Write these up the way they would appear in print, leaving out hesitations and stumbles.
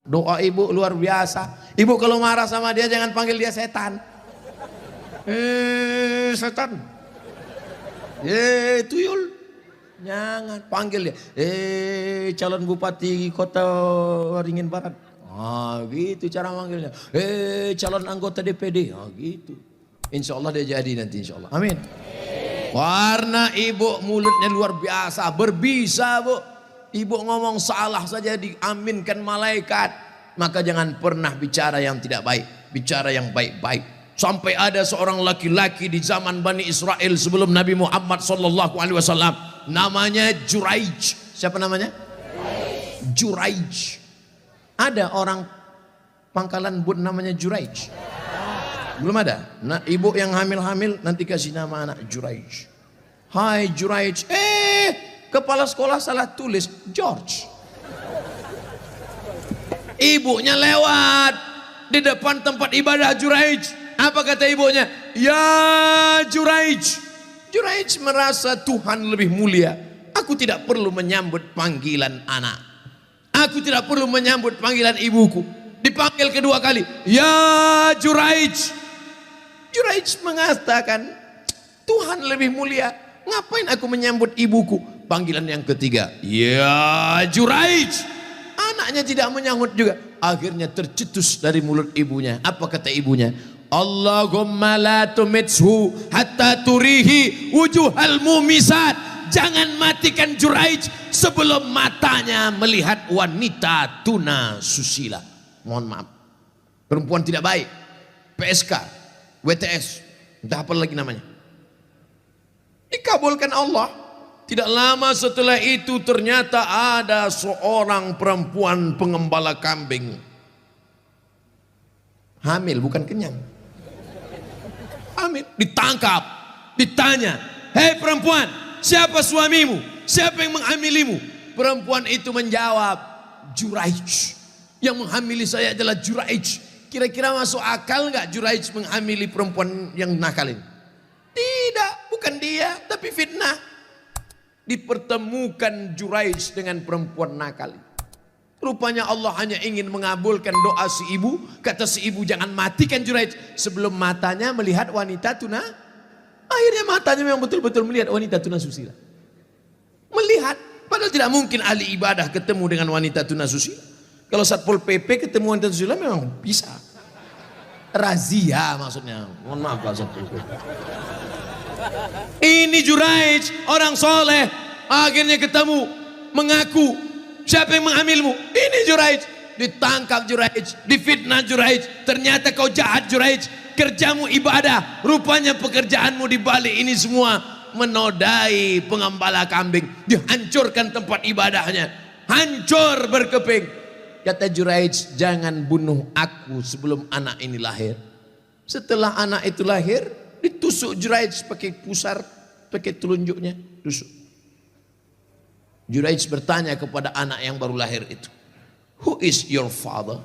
Doa ibu luar biasa. Ibu kalau marah sama dia jangan panggil dia setan. Setan. Tuyul. Jangan panggil dia. Calon bupati kota Waringin Barat. Gitu cara manggilnya. Calon anggota DPD. Gitu. Insya Allah dia jadi nanti insya Allah. Amin. Karena ibu mulutnya luar biasa. Berbisa bu. Ibu ngomong salah saja diaminkan malaikat. Maka jangan pernah bicara yang tidak baik. Bicara yang baik-baik. Sampai ada seorang laki-laki di zaman Bani Israel sebelum Nabi Muhammad SAW. Namanya Juraij. Siapa namanya? Juraij. Ada orang Pangkalan Bun namanya Juraij? Belum ada. Nah, ibu yang hamil-hamil nanti kasih nama anak Juraij. Hai Juraij. Kepala sekolah salah tulis George. Ibunya lewat di depan tempat ibadah Juraij. Apa kata ibunya? Ya Juraij. Juraij merasa Tuhan lebih mulia. Aku tidak perlu menyambut panggilan anak. Aku tidak perlu menyambut panggilan ibuku. Dipanggil kedua kali. Ya Juraij. Juraij mengatakan, Tuhan lebih mulia. Ngapain aku menyambut ibuku? Panggilan yang ketiga. Ya Juraij. Anaknya tidak menyambut juga. Akhirnya tercetus dari mulut ibunya. Apa kata ibunya? Allahumma la tumithu hatta turihi wujuhal mumisat. Jangan matikan Juraij sebelum matanya melihat wanita tuna susila. Mohon maaf. Perempuan tidak baik. PSK, WTS, entah apa lagi namanya. Dikabulkan Allah. Tidak lama setelah itu ternyata ada seorang perempuan pengembala kambing. Hamil bukan kenyang. Hamil, ditangkap, ditanya, hei perempuan, siapa suamimu? Siapa yang menghamilimu? Perempuan itu menjawab, Juraij. Yang menghamili saya adalah Juraij. Kira-kira masuk akal nggak Juraij menghamili perempuan yang nakal ini? Tidak, bukan dia, tapi fitnah. Dipertemukan Juraij dengan perempuan nakal. Rupanya Allah hanya ingin mengabulkan doa si ibu. Kata si ibu, jangan matikan Juraij sebelum matanya melihat wanita tuna. Akhirnya matanya memang betul-betul melihat wanita tuna susila. Melihat, padahal tidak mungkin ahli ibadah ketemu dengan wanita tuna susila. Kalau Satpol PP ketemu wanita susila memang bisa. Razia maksudnya. Mohon maaf Pak Satpol PP. Ini Juraij, orang soleh, akhirnya ketemu, mengaku, siapa yang menghamilmu? Ini Juraij. Ditangkap Juraij, difitnah Juraij. Ternyata kau jahat Juraij, kerjamu ibadah, rupanya pekerjaanmu di balik ini semua menodai pengembala kambing. Dihancurkan tempat ibadahnya, hancur berkeping. Kata Juraij, jangan bunuh aku sebelum anak ini lahir. Setelah anak itu lahir, ditusuk Juraij pakai pusar, pakai telunjuknya, tusuk. Juraij bertanya kepada anak yang baru lahir itu, who is your father?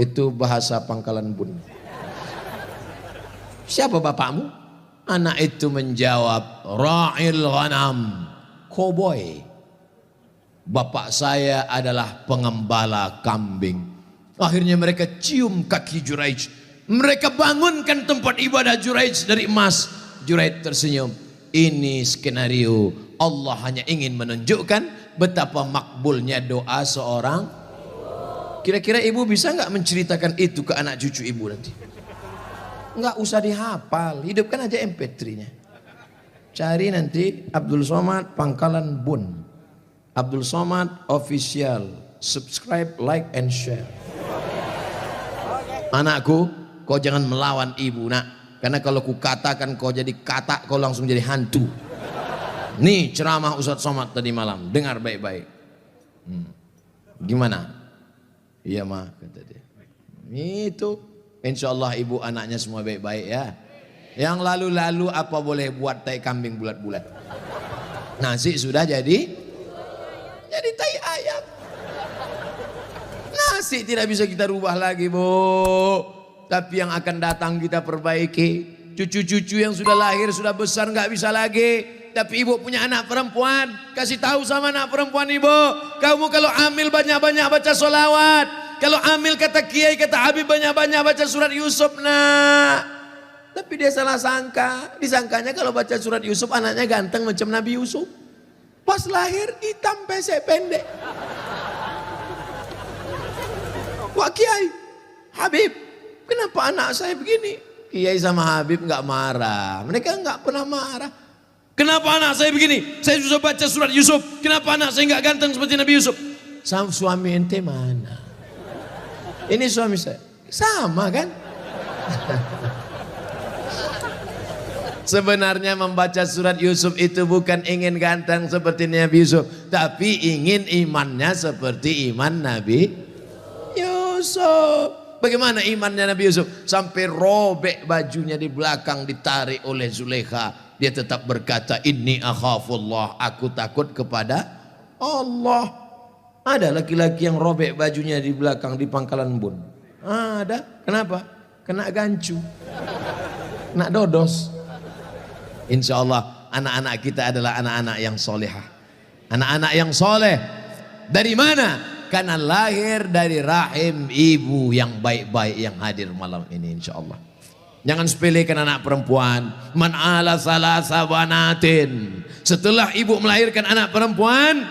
Itu bahasa Pangkalan Bun. Siapa bapakmu? Anak itu menjawab, Ra'il Ghanam, koboi. Bapak saya adalah pengembala kambing. Akhirnya mereka cium kaki Juraij. Mereka bangunkan tempat ibadah Juraij dari emas. Juraij tersenyum. Ini skenario. Allah hanya ingin menunjukkan betapa makbulnya doa seorang. Kira-kira ibu bisa nggak menceritakan itu ke anak cucu ibu nanti? Nggak usah dihafal. Hidupkan aja MP3-nya. Cari nanti Abdul Somad Pangkalan Bun. Abdul Somad Official. Subscribe, like, and share. Anakku, kau jangan melawan ibu nak. Karena kalau ku katakan kau jadi katak, kau langsung jadi hantu. Nih ceramah Ustadz Somad tadi malam. Dengar baik-baik. Gimana? Iya mah kata dia. Itu. Insya Allah ibu anaknya semua baik-baik ya. Yang lalu-lalu apa boleh buat tai kambing bulat-bulat. Nasi sudah jadi tai ayam. Nasi tidak bisa kita rubah lagi bu. Tapi yang akan datang kita perbaiki. Cucu-cucu yang sudah lahir, sudah besar nggak bisa lagi. tapi ibu punya anak perempuan, kasih tahu sama anak perempuan ibu, kamu kalau hamil banyak-banyak baca sholawat. Kalau hamil kata kiai, kata Habib banyak-banyak baca surat Yusuf nak. Tapi dia salah sangka, disangkanya kalau baca surat Yusuf anaknya ganteng macam Nabi Yusuf. Pas lahir hitam pesek pendek. Wah kiai, Habib, kenapa anak saya begini? Kiai sama Habib nggak marah, mereka nggak pernah marah. Kenapa anak saya begini? Saya sudah baca surat Yusuf. Kenapa anak saya nggak ganteng seperti Nabi Yusuf? Sama suami ente mana? Ini suami saya. Sama kan? Sebenarnya membaca surat Yusuf itu bukan ingin ganteng seperti Nabi Yusuf, tapi ingin imannya seperti iman Nabi Yusuf. Bagaimana imannya Nabi Yusuf? Sampai robek bajunya di belakang ditarik oleh Zulaikha. Dia tetap berkata, inni akhafullah, aku takut kepada Allah. Ada laki-laki yang robek bajunya di belakang di pangkalan bun. Ada. Kenapa? Kena gancu, kena dodos. Insya Allah anak-anak kita adalah anak-anak yang solehah, anak-anak yang soleh. Dari mana? Karena lahir dari rahim ibu yang baik-baik yang hadir malam ini insya Allah. Jangan sepelekan anak perempuan. Man ala salasa banatin. Setelah ibu melahirkan anak perempuan,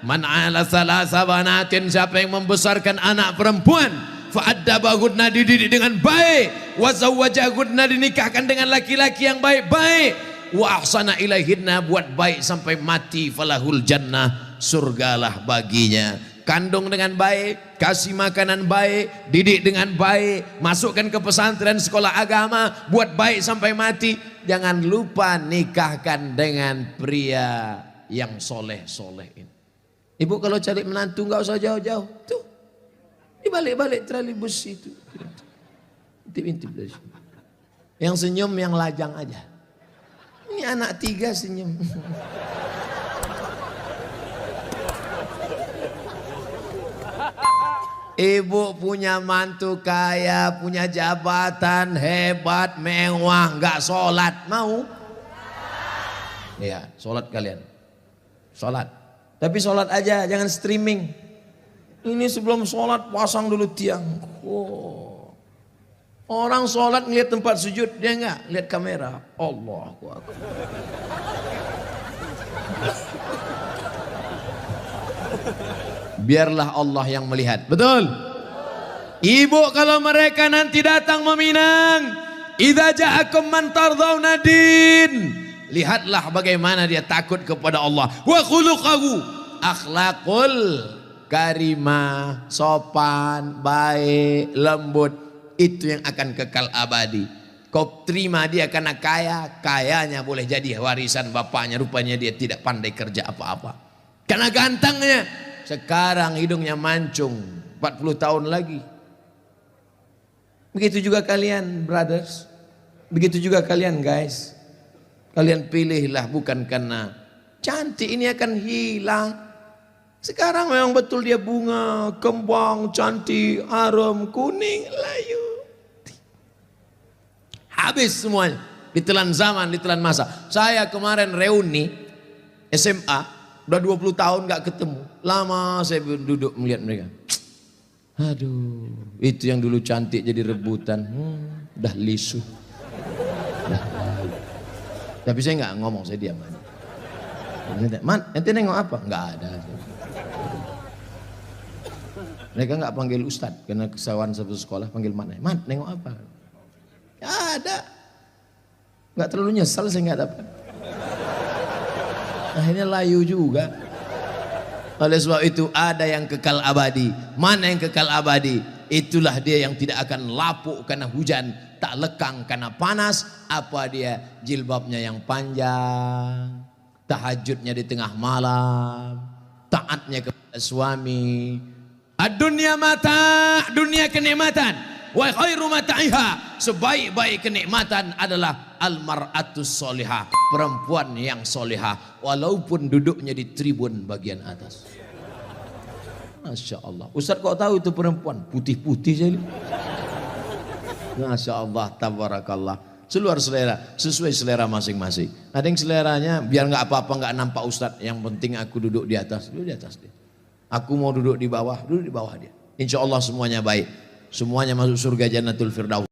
man ala salasa banatin, siapa yang membesarkan anak perempuan, fa'addabahunna, dididik dengan baik, wa zawwajahunna, dinikahkan dengan laki-laki yang baik-baik, wa ahsana ilaihinna, buat baik sampai mati, falahul jannah, surgalah baginya. Kandung dengan baik, kasih makanan baik, didik dengan baik, masukkan ke pesantren sekolah agama, buat baik sampai mati. Jangan lupa nikahkan dengan pria yang soleh-soleh ini. Ibu kalau cari menantu nggak usah jauh-jauh, tuh di balik-balik trolleybus itu, intip-intip dari sini. Yang senyum yang lajang aja. Ini anak 3 senyum. Ibu punya mantu kaya, punya jabatan hebat, mewah, nggak sholat, mau? Iya, sholat kalian, sholat. Tapi sholat aja, jangan streaming. Ini sebelum sholat pasang dulu tiang. Oh. Orang sholat ngeliat tempat sujud, dia nggak lihat kamera. Allahu Akbar. Biarlah Allah yang melihat. Betul? Ibu kalau mereka nanti datang meminang, idza ja'akum man tardawna din, lihatlah bagaimana dia takut kepada Allah. Wa khuluquhu, akhlaqul karimah, sopan, baik, lembut, itu yang akan kekal abadi. Kau terima dia karena kaya, kayanya boleh jadi warisan bapaknya, rupanya dia tidak pandai kerja apa-apa. Karena gantengnya, sekarang hidungnya mancung, 40 tahun lagi. Begitu juga kalian brothers, begitu juga kalian guys. Kalian pilihlah bukan karena cantik, ini akan hilang. Sekarang memang betul dia bunga, kembang, cantik, harum, kuning, layu. Habis semuanya, ditelan zaman, ditelan masa. Saya kemarin reuni SMA, udah 20 tahun gak ketemu. Lama saya duduk melihat mereka. Aduh, itu yang dulu cantik jadi rebutan. Udah lisu. Tapi saya nggak ngomong, saya diam aja. Man, ente nengok apa? Nggak ada. Mereka nggak panggil ustadz karena kesalahan satu sekolah, panggil man. Man, nengok apa? Ya ada. Nggak terlalu nyesal saya nggak dapat. Akhirnya layu juga. Oleh sebab itu ada yang kekal abadi. Mana yang kekal abadi? Itulah dia yang tidak akan lapuk karena hujan, tak lekang karena panas. Apa dia? Jilbabnya yang panjang, tahajudnya di tengah malam, taatnya kepada suami. Ad-dunya mata', dunia kenikmatan. Wa khairu mata'iha, sebaik-baik kenikmatan adalah al-mar'atus solihah, perempuan yang solihah, walaupun duduknya di tribun bagian atas. Masya Allah. Ustaz kok tahu itu perempuan? Putih-putih jadi. Masya Allah, tabarakallah. Seluar selera, sesuai selera masing-masing. Ada yang seleranya biar nggak apa-apa, nggak nampak ustadz. Yang penting aku duduk di atas dia. Aku mau duduk di bawah dia. Insya Allah semuanya baik. Semuanya masuk surga Jannatul Firdaus.